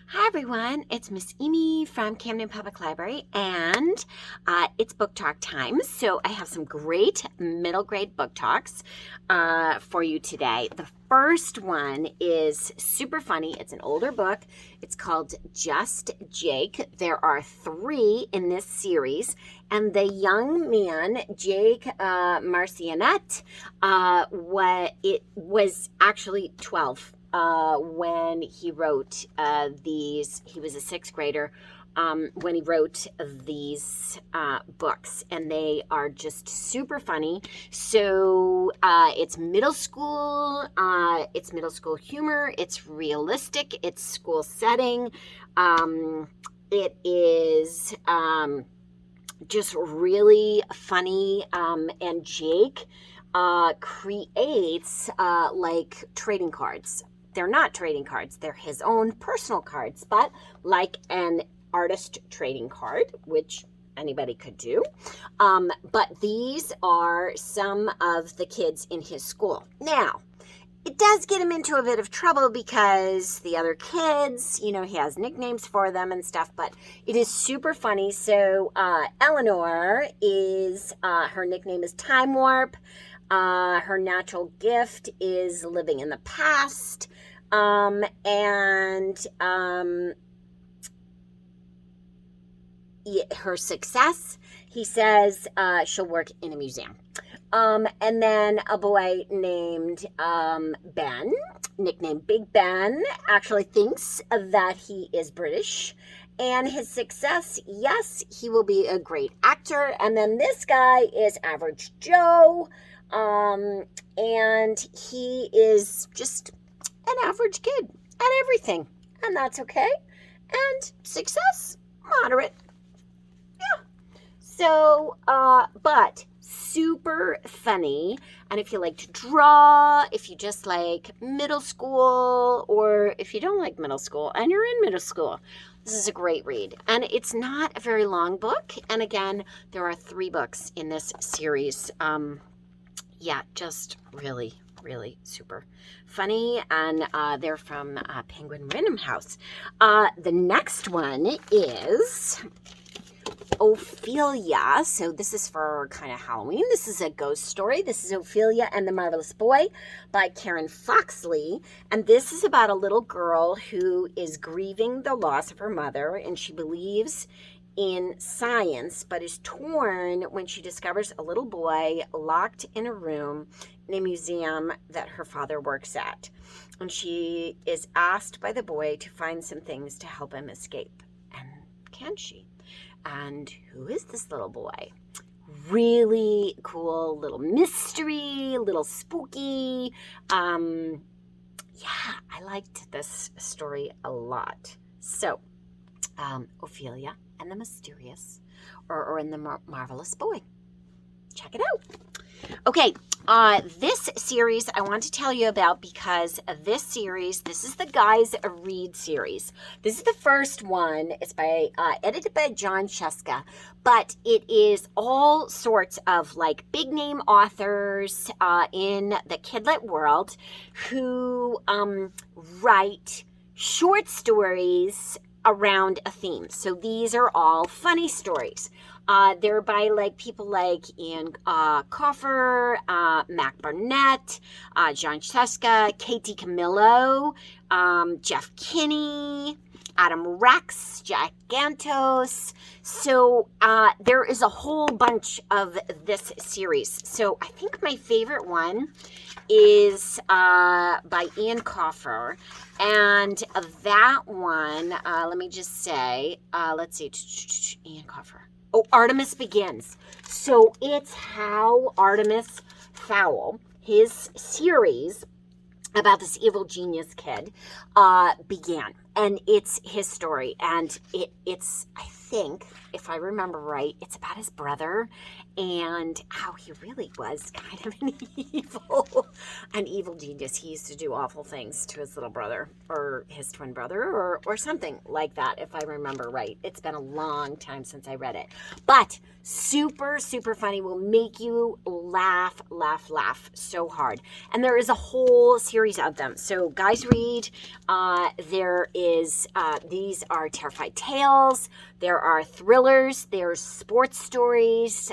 Hi everyone, it's Miss Amy from Camden Public Library, and it's book talk time. So I have some great middle grade book talks for you today. The first one is super funny. It's an older book. It's called Just Jake. There are 3 in this series, and the young man, Jake Marcianet, it was actually 12 when he wrote these. He was a 6th grader when he wrote these books, and they are just super funny. So it's middle school. It's middle school humor. It's realistic. It's school setting. It is just really funny. And Jake creates like trading cards. They're not trading cards, they're his own personal cards, but like an artist trading card, which anybody could do. But these are some of the kids in his school. Now, it does get him into a bit of trouble because the other kids, he has nicknames for them and stuff, but it is super funny. So Eleanor is, her nickname is Time Warp. Her natural gift is living in the past. Her success, he says, she'll work in a museum. And then a boy named Ben, nicknamed Big Ben, actually thinks that he is British. And his success, yes, he will be a great actor. And then this guy is Average Joe. And he is just an average kid at everything. And that's okay. And success, moderate. Yeah. So, but super funny. And if you like to draw, if you just like middle school, or if you don't like middle school and you're in middle school, this is a great read. And it's not a very long book. And again, there are 3 books in this series. Yeah, just really, really super funny. And they're from Penguin Random House. The next one is Ophelia. So this is for kind of Halloween. This is a ghost story. This is Ophelia and the Marvelous Boy by Karen Foxley. And this is about a little girl who is grieving the loss of her mother, and she believes in science, but is torn when she discovers a little boy locked in a room in a museum that her father works at. And she is asked by the boy to find some things to help him escape. And can she? And who is this little boy? Really cool little mystery, little spooky. Yeah, I liked this story a lot. So, Ophelia and the Mysterious, or in the Marvelous Boy. Check it out. Okay, this series I want to tell you about because this series, this is the Guys Read series. This is the first one. It's edited by John Sheska, but it is all sorts of like big name authors in the kidlit world who write short stories around a theme. So these are all funny stories. They're by like people like Ian Coffer, Mac Barnett, John Cheska, Katie Camillo, Jeff Kinney, Adam Rex, Jack Gantos. So there is a whole bunch of this series. So I think my favorite one is by Ian Coffer. And that one, let me just say, let's see, Ian Coffer. Oh, Artemis Begins. So it's how Artemis Fowl, his series about this evil genius kid, began. And it's his story. And it's, I think, if I remember right, it's about his brother and how he really was kind of an evil genius. He used to do awful things to his little brother or his twin brother or something like that, if I remember right. It's been a long time since I read it. But super, super funny. Will make you laugh so hard. And there is a whole series of them. So Guys Read, there is is, these are terrified tales. There are thrillers. There's sports stories.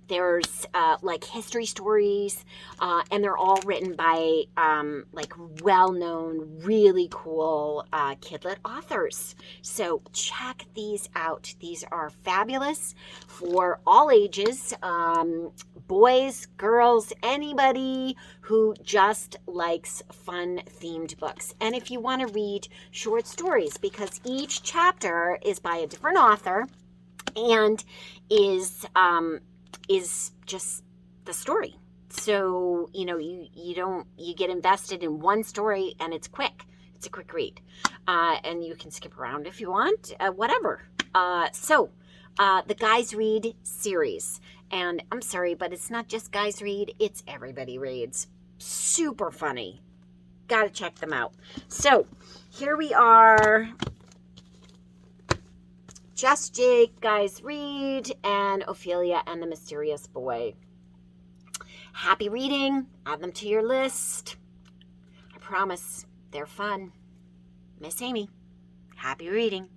There's like history stories, and they're all written by like well-known, really cool kidlit authors. So check these out. These are fabulous for all ages, boys, girls, anybody who just likes fun themed books. And if you want to read short stories, because each chapter is by a different author and is just the story. So, you get invested in one story and it's quick. It's a quick read. And you can skip around if you want, whatever. So, the Guys Read series. And I'm sorry, but it's not just Guys Read, it's Everybody Reads. Super funny. Gotta check them out. So, here we are. Just Jake, Guys Read, and Ophelia and the Mysterious Boy. Happy reading. Add them to your list. I promise they're fun. Miss Amy, happy reading.